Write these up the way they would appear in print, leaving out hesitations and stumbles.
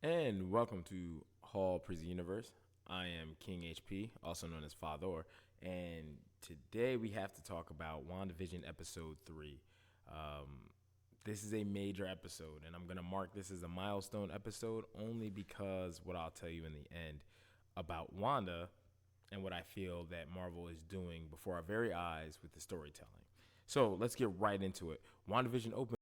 And welcome to Hall Prison Universe. I am King HP, also known as Father, and today we have to talk about Wandavision episode 3. Um, this is a major episode, and I'm going to mark this as a milestone episode only because what I'll tell you in the end about Wanda and what I feel that Marvel is doing before our very eyes with the storytelling. So let's get right into it. WandaVision opens.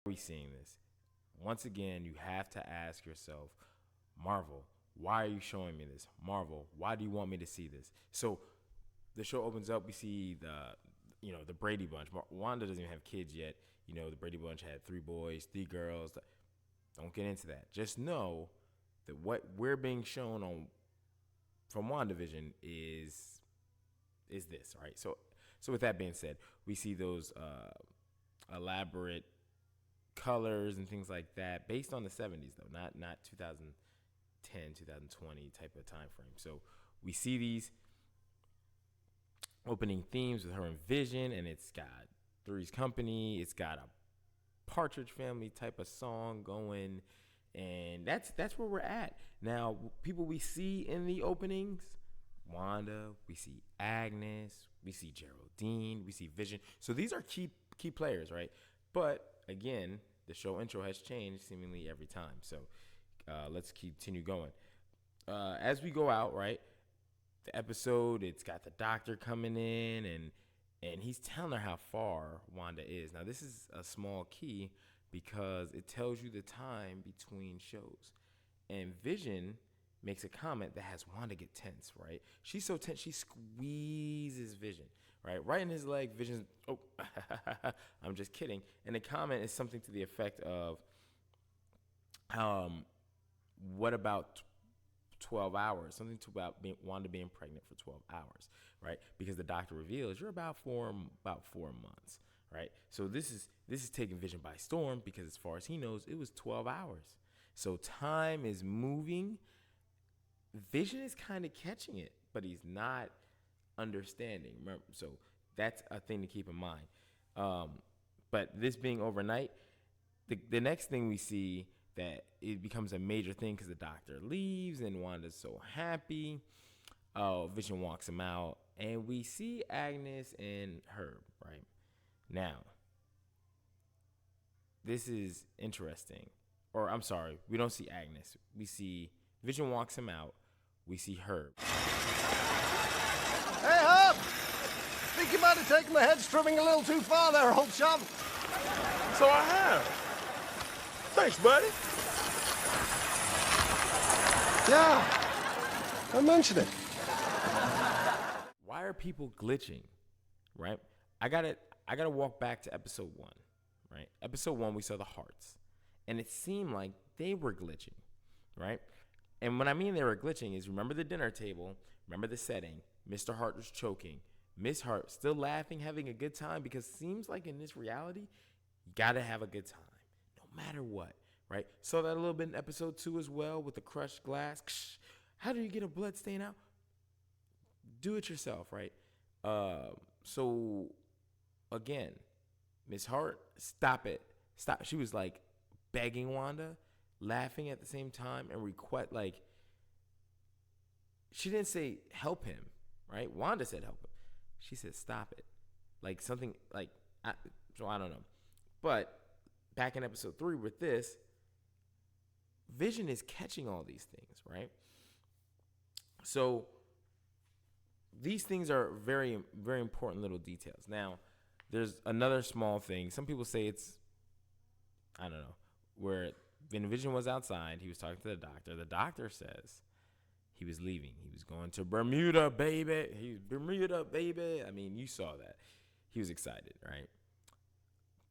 We seeing this? Once again, you have to ask yourself, Marvel, why are you showing me this? Marvel, why do you want me to see this? So the show opens up. We see the Brady Bunch. Wanda doesn't even have kids yet. The Brady Bunch had 3 boys, 3 girls. Don't get into that. Just know that what we're being shown on from WandaVision is this, right? So with that being said, we see those elaborate colors and things like that based on the 70s though, not 2010, 2020 type of time frame. So we see these opening themes with her and Vision, and it's got Three's Company, it's got a Partridge Family type of song going, and that's where we're at. Now, people we see in the openings, Wanda, we see Agnes, we see Geraldine, we see Vision. So these are key players, right? But again, the show intro has changed seemingly every time. So let's continue going. As we go out, right, the episode, it's got the doctor coming in, and he's telling her how far Wanda is. Now, this is a small key because it tells you the time between shows. And Vision makes a comment that has Wanda get tense, right? She's so tense, she squeezes Vision, right in his leg. Vision's, oh, I'm just kidding. And the comment is something to the effect of, what about 12 hours? Something to about Wanda being pregnant for 12 hours, right? Because the doctor reveals you're about 4 months, right? So this is taking Vision by storm because as far as he knows, it was 12 hours. So time is moving. Vision is kind of catching it, but he's not understanding. Remember, so that's a thing to keep in mind. But this being overnight, the next thing we see that it becomes a major thing because the doctor leaves and Wanda's so happy. Oh, Vision walks him out, and we see Agnes and Herb, right? Now, this is interesting. Or I'm sorry, we don't see Agnes. We see Vision walks him out. We see Herb. Hey, Herb! Think you might have taken the head stripping a little too far there, old chum. So I have. Thanks, buddy. Yeah, I mentioned it. Why are people glitching, right? I gotta walk back to episode 1, right? Episode 1, we saw the hearts, and it seemed like they were glitching, right? And what I mean they were glitching is, remember the dinner table, remember the setting, Mr. Hart was choking, Miss Hart still laughing, having a good time, because it seems like in this reality, you gotta have a good time, no matter what, right? Saw that a little bit in episode 2 as well with the crushed glass. How do you get a blood stain out? Do it yourself, right? So again, Miss Hart, stop it. Stop. She was like begging Wanda, laughing at the same time, and request, like, she didn't say help him, right? Wanda said help him. She said stop it. Like something like, so I don't know. But back in episode 3 with this, Vision is catching all these things, right? So these things are very, very important little details. Now, there's another small thing. Some people say it's, I don't know, where when Vision was outside, he was talking to the doctor. The doctor says he was leaving. He was going to Bermuda, baby. Bermuda, baby. I mean, you saw that. He was excited, right?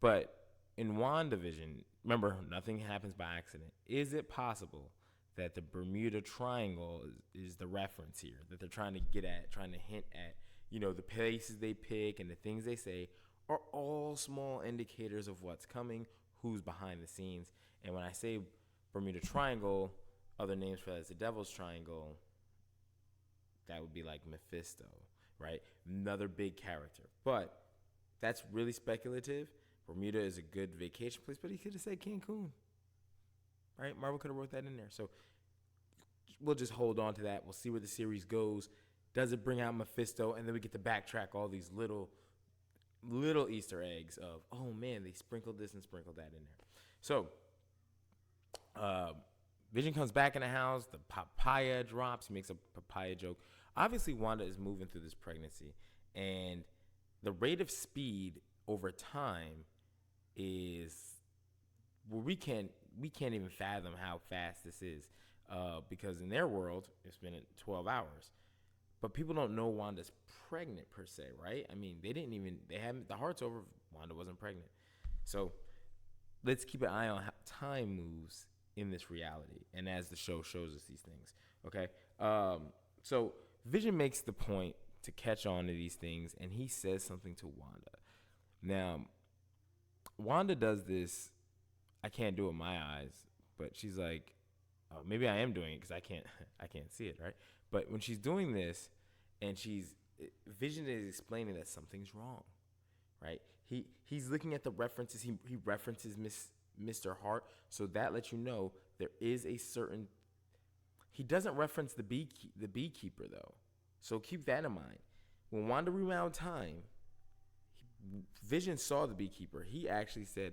But in WandaVision, remember, nothing happens by accident. Is it possible that the Bermuda Triangle is the reference here, that they're trying to get at, trying to hint at, the places they pick and the things they say are all small indicators of what's coming, who's behind the scenes. And when I say Bermuda Triangle, other names for that is the Devil's Triangle. That would be like Mephisto, right? Another big character. But that's really speculative. Bermuda is a good vacation place, but he could have said Cancun, right? Marvel could have wrote that in there. So we'll just hold on to that. We'll see where the series goes. Does it bring out Mephisto? And then we get to backtrack all these little Easter eggs of, oh man, they sprinkled this and sprinkled that in there. So Vision comes back in the house. The papaya drops. He makes a papaya joke. Obviously, Wanda is moving through this pregnancy, and the rate of speed over time is where we can't even fathom how fast this is, because in their world it's been 12 hours, but people don't know Wanda's pregnant per se, right? I mean, the heart's over. Wanda wasn't pregnant, so let's keep an eye on how time moves in this reality, and as the show shows us these things. Okay, so Vision makes the point to catch on to these things, and he says something to Wanda. Now, Wanda does this. I can't do it with my eyes, but she's like, oh, maybe I am doing it because I can't see it, right? But when she's doing this, and Vision is explaining that something's wrong, right? He's looking at the references. He references Mr. Hart, so that lets you know there is a certain. He doesn't reference the beekeeper though, so keep that in mind. When Wanda rewound time, Vision saw the beekeeper. He actually said,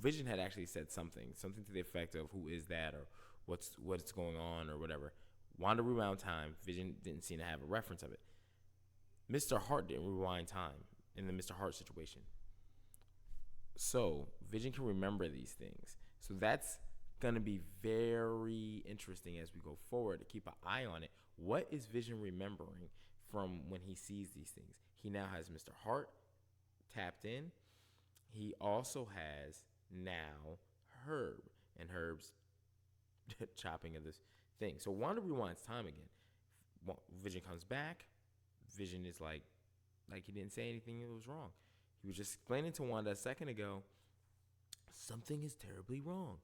Vision had actually said something to the effect of, "Who is that?" or "What's going on?" or whatever. Wanda rewound time. Vision didn't seem to have a reference of it. Mr. Hart didn't rewind time in the Mr. Hart situation. So Vision can remember these things. So that's going to be very interesting as we go forward to keep an eye on it. What is Vision remembering from when he sees these things? He now has Mr. Hart tapped in. He also has now Herb and Herb's chopping of this thing. So Wanda rewinds time again. Vision comes back. Vision is like he didn't say anything that was wrong. He was just explaining to Wanda a second ago, something is terribly wrong.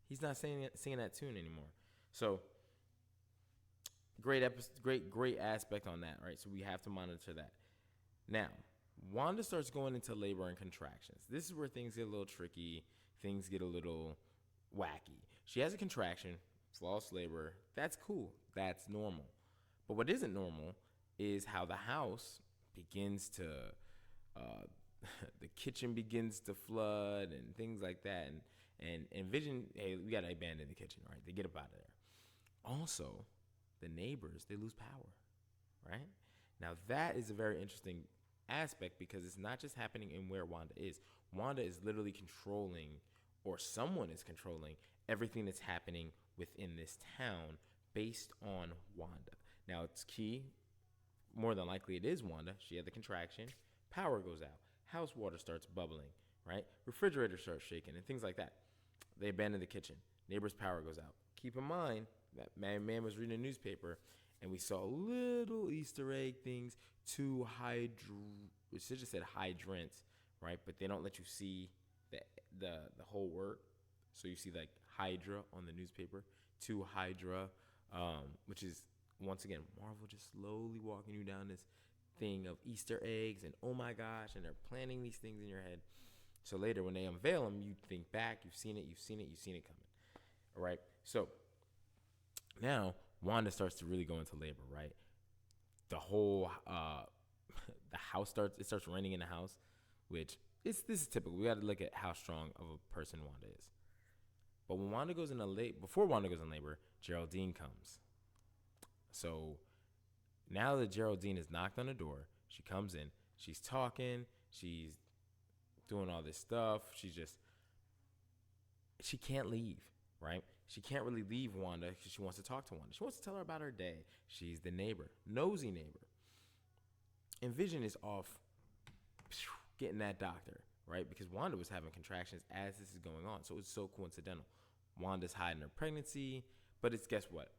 He's not singing that tune anymore. So great aspect on that, right? So we have to monitor that. Now, Wanda starts going into labor and contractions. This is where things get a little tricky. Things get a little wacky. She has a contraction, false labor. That's cool. That's normal. But what isn't normal is how the house begins to, the kitchen begins to flood and things like that. And Vision, hey, we got to abandon the kitchen, right? They get up out of there. Also, the neighbors, they lose power, right? Now, that is a very interesting aspect because it's not just happening in where Wanda is. Wanda is literally controlling, or someone is controlling, everything that's happening within this town based on Wanda. Now, it's key. More than likely, it is Wanda. She had the contraction. Power goes out. House water starts bubbling, right? Refrigerator starts shaking and things like that. They abandon the kitchen. Neighbor's power goes out. Keep in mind that man was reading a newspaper, and we saw little Easter egg things, it should have said hydrants, right? But they don't let you see the whole word. So you see like Hydra on the newspaper, to Hydra, which is, once again, Marvel just slowly walking you down this thing of Easter eggs and oh my gosh, and they're planting these things in your head. So later when they unveil them, you think back, you've seen it coming. All right. So now Wanda starts to really go into labor, right? The whole, the house starts raining in the house, which this is typical. We got to look at how strong of a person Wanda is. But when Wanda goes into before Wanda goes in labor, Geraldine comes. So now that Geraldine has knocked on the door, she comes in, she's talking, she's doing all this stuff. She can't leave, right? She can't really leave Wanda because she wants to talk to Wanda. She wants to tell her about her day. She's the neighbor, nosy neighbor. And Vision is off getting that doctor, right? Because Wanda was having contractions as this is going on. So it's so coincidental. Wanda's hiding her pregnancy, but it's, guess what?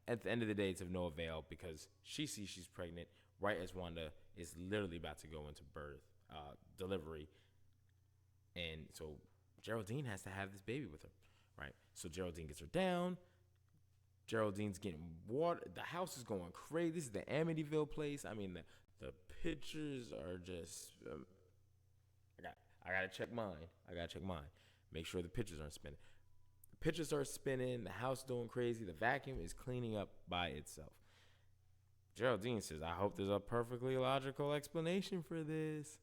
At the end of the day, it's of no avail because she sees she's pregnant right as Wanda is literally about to go into delivery. And so Geraldine has to have this baby with her, right? So Geraldine gets her down. Geraldine's getting water. The house is going crazy. This is the Amityville place. I mean, the pictures are just. I gotta check mine. Make sure the pictures aren't spinning. The pictures are spinning. The house doing crazy. The vacuum is cleaning up by itself. Geraldine says, "I hope there's a perfectly logical explanation for this."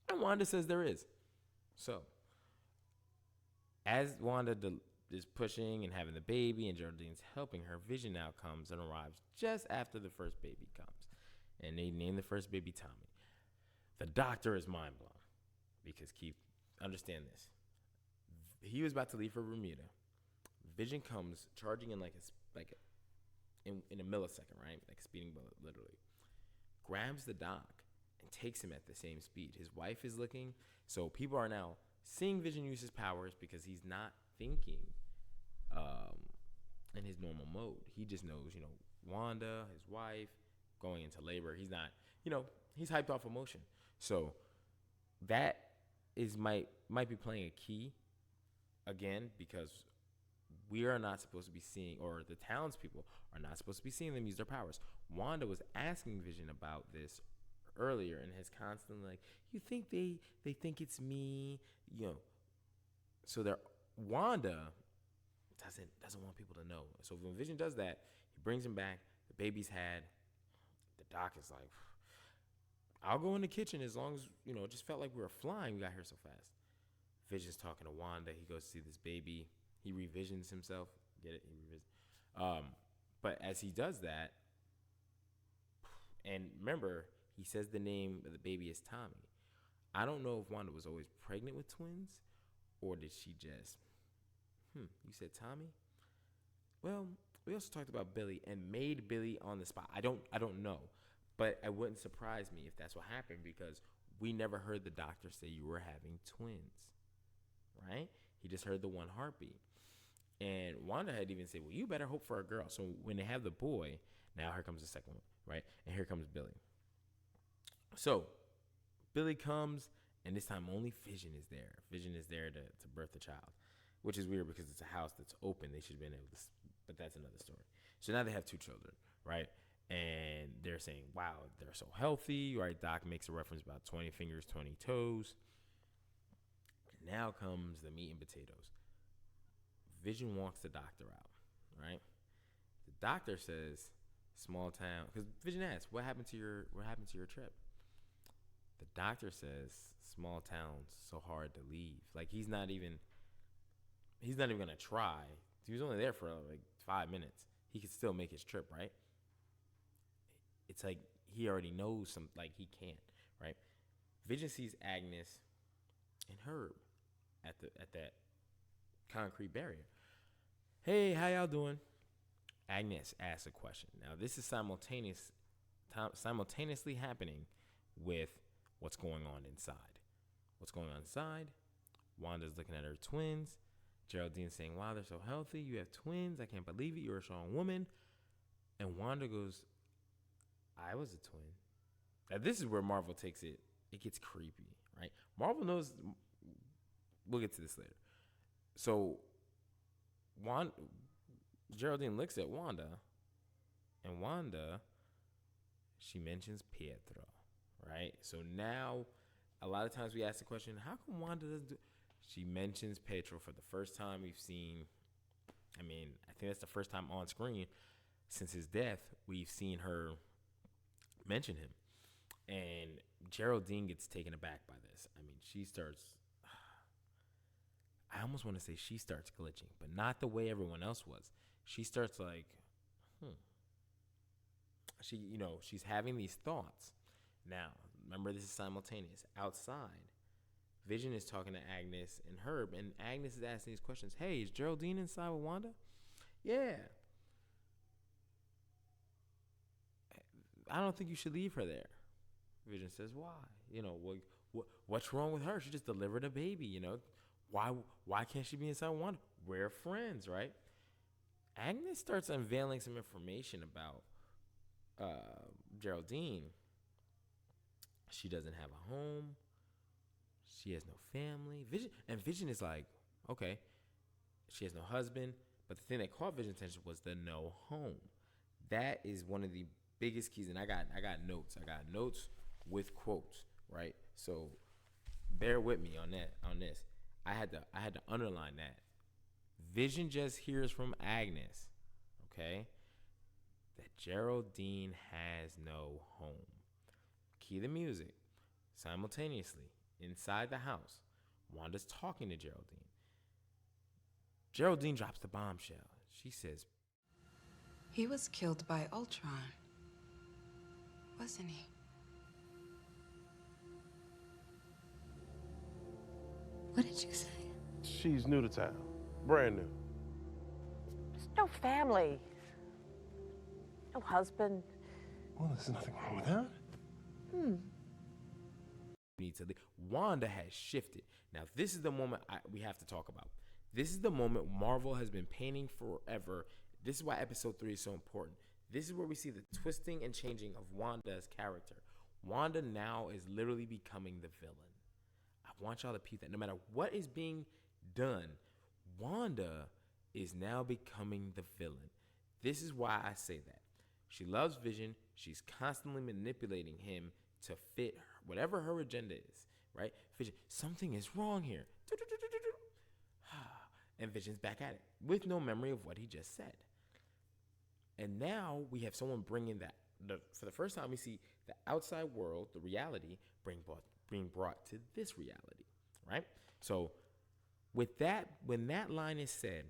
And Wanda says there is. So, as Wanda is pushing and having the baby and Geraldine's helping her, Vision now comes and arrives just after the first baby comes. And they name the first baby Tommy. The doctor is mind blown because Keith, understand this. He was about to leave for Bermuda. Vision comes charging in in a millisecond, right? Like a speeding bullet, literally. Grabs the doc and takes him at the same speed. His wife is looking. So people are now seeing Vision use his powers because he's not thinking in his normal mode. He just knows, Wanda, his wife, going into labor. He's not, he's hyped off emotion. So that might be playing a key again because we are not supposed to be seeing, or the townspeople are not supposed to be seeing them use their powers. Wanda was asking Vision about this earlier and has constantly like, you think they think it's me, So Wanda doesn't want people to know. So when Vision does that, he brings him back. The baby's had. The doc is like, I'll go in the kitchen as long as, it just felt like we were flying. We got here so fast. Vision's talking to Wanda. He goes to see this baby. He revisions himself. Get it? He revisions. But as he does that, and remember, he says the name of the baby is Tommy. I don't know if Wanda was always pregnant with twins, or did she just, you said Tommy? Well, we also talked about Billy and made Billy on the spot. I don't know, but it wouldn't surprise me if that's what happened because we never heard the doctor say you were having twins, right? He just heard the one heartbeat. And Wanda had even said, well, you better hope for a girl. So when they have the boy, now here comes the second one, right? And here comes Billy. So Billy comes, and this time only Vision is there. Vision is there to birth the child, which is weird because it's a house that's open. They should have been able to, but that's another story. So now they have two children, right? And they're saying, wow, they're so healthy, right? Doc makes a reference about 20 fingers, 20 toes. And now comes the meat and potatoes. Vision walks the doctor out, right? The doctor says, small town, because Vision asks, what happened to your trip? The doctor says, small towns, so hard to leave. Like he's not even gonna try. He was only there for like 5 minutes. He could still make his trip, right? It's like he already knows he can't, right? Vision sees Agnes and Herb at that concrete barrier. Hey, how y'all doing? Agnes asks a question. Now this is simultaneously happening with what's going on inside. What's going on inside? Wanda's looking at her twins. Geraldine's saying, wow, they're so healthy. You have twins. I can't believe it. You're a strong woman. And Wanda goes, I was a twin. Now, this is where Marvel takes it. It gets creepy, right? Marvel knows. We'll get to this later. So, Geraldine looks at Wanda, and Wanda, she mentions Pietro, right? So now, a lot of times we ask the question, how come Wanda doesn't do? She mentions Pietro for the first time we've seen. I think that's the first time on screen since his death we've seen her mention him. And Geraldine gets taken aback by this. She starts, I almost want to say she starts glitching, but not the way everyone else was. She starts like, she's having these thoughts. Now, remember, this is simultaneous. Outside, Vision is talking to Agnes and Herb, and Agnes is asking these questions. Hey, is Geraldine inside with Wanda? Yeah. I don't think you should leave her there. Vision says, why? What's wrong with her? She just delivered a baby, Why can't she be inside with Wanda? We're friends, right? Agnes starts unveiling some information about Geraldine. She doesn't have a home. She has no family. Vision is like, okay, she has no husband. But the thing that caught Vision's attention was the no home. That is one of the biggest keys. And I got notes. I got notes with quotes, right? So bear with me on this. I had to underline that. Vision just hears from Agnes, okay, that Geraldine has no home. Key the music. Simultaneously, inside the house, Wanda's talking to Geraldine. Geraldine drops the bombshell. She says, He was killed by Ultron, wasn't he? What did you say? She's new to town. Brand new. There's no family. No husband. Well, there's nothing wrong with that. Need to leave. Wanda has shifted. Now, this is the moment we have to talk about. This is the moment Marvel has been painting forever. This is why episode 3 is so important. This is where we see the twisting and changing of Wanda's character. Wanda now is literally becoming the villain. I want y'all to peep that. No matter what is being done, Wanda is now becoming the villain. This is why I say that. She loves Vision. She's constantly manipulating him to fit whatever her agenda is, right? Vision, something is wrong here. And Vision's back at it with no memory of what he just said. And now we have someone bringing that. For the first time, we see the outside world, the reality, being brought to this reality, right? So with that, when that line is said,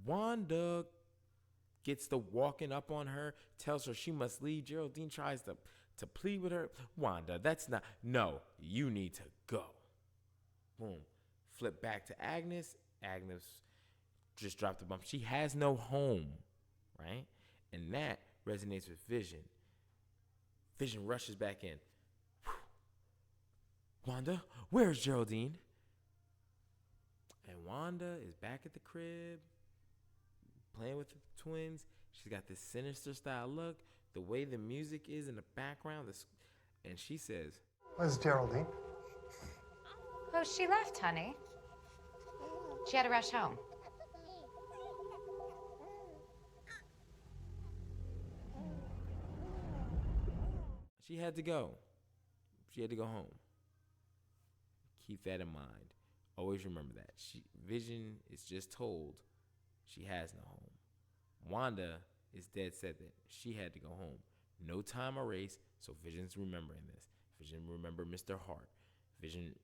Wanda gets to walking up on her, tells her she must leave. Geraldine tries to plead with her. Wanda, no, you need to go. Boom. Flip back to Agnes. Agnes just dropped the bump. She has no home, right? And that resonates with Vision. Vision rushes back in. Wanda, where's Geraldine? And Wanda is back at the crib, playing with the twins. She's got this sinister style look, the way the music is in the background, and she says, Where's Geraldine? Oh, she left, honey. She had to rush home. She had to go. She had to go home. Keep that in mind. Always remember that. Vision is just told she has no home. Wanda is dead set that she had to go home. No time erased, so Vision's remembering this. Vision remember Mr. Hart. Vision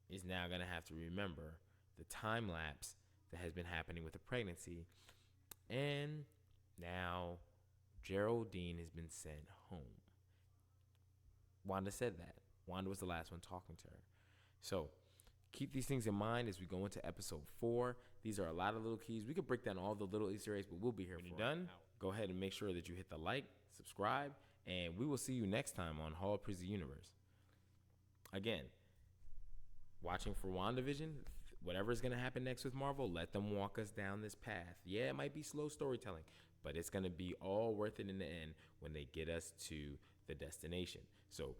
is now going to have to remember the time lapse that has been happening with the pregnancy. And now Geraldine has been sent home. Wanda said that. Wanda was the last one talking to her. So keep these things in mind as we go into episode 4. These are a lot of little keys. We could break down all the little Easter eggs, but we'll be here when you're done. Go ahead and make sure that you hit the like, subscribe, and we will see you next time on Hall Praise the Universe. Again, watching for WandaVision, whatever is going to happen next with Marvel, let them walk us down this path. Yeah, it might be slow storytelling, but it's going to be all worth it in the end when they get us to the destination. So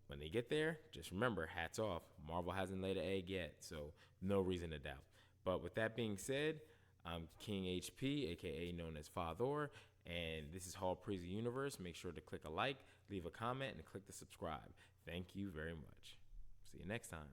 when they get there, just remember, hats off. Marvel hasn't laid an egg yet, so no reason to doubt. But with that being said, I'm King HP, aka known as Father, and this is Hall Praise the Universe. Make sure to click a like, leave a comment, and click the subscribe. Thank you very much. See you next time.